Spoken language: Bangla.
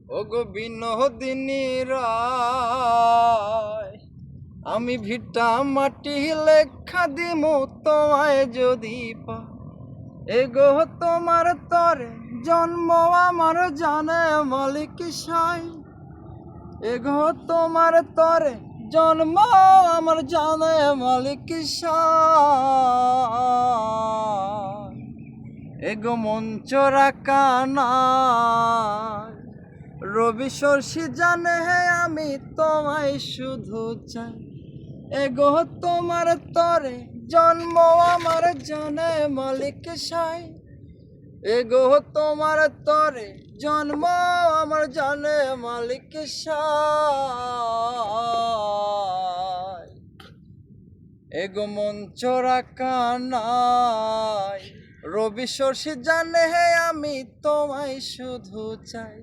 ওগো বিনোদিনী রায়, আমি ভিটা মাটি লেখা দিমু তোমায় যদি পা। এগো তোমার তরে জন্ম আমার জানে মালিক সাই। এগো তোমার তরে জন্ম আমার জানে মালিক সাই। এগো মঞ্চ রাখা নাই, রবি শর্ষি জানে আমি তোমায় শুধু চাই। এগো তোমার তরে জন্ম আমার জানে মালিক সাই। এগো তোমার তরে জন্ম আমার জানে মালিক সাই। এগো মঞ্চ রাখা নাই, রবি শর্ষি জানে আমি তোমায় শুধু চাই।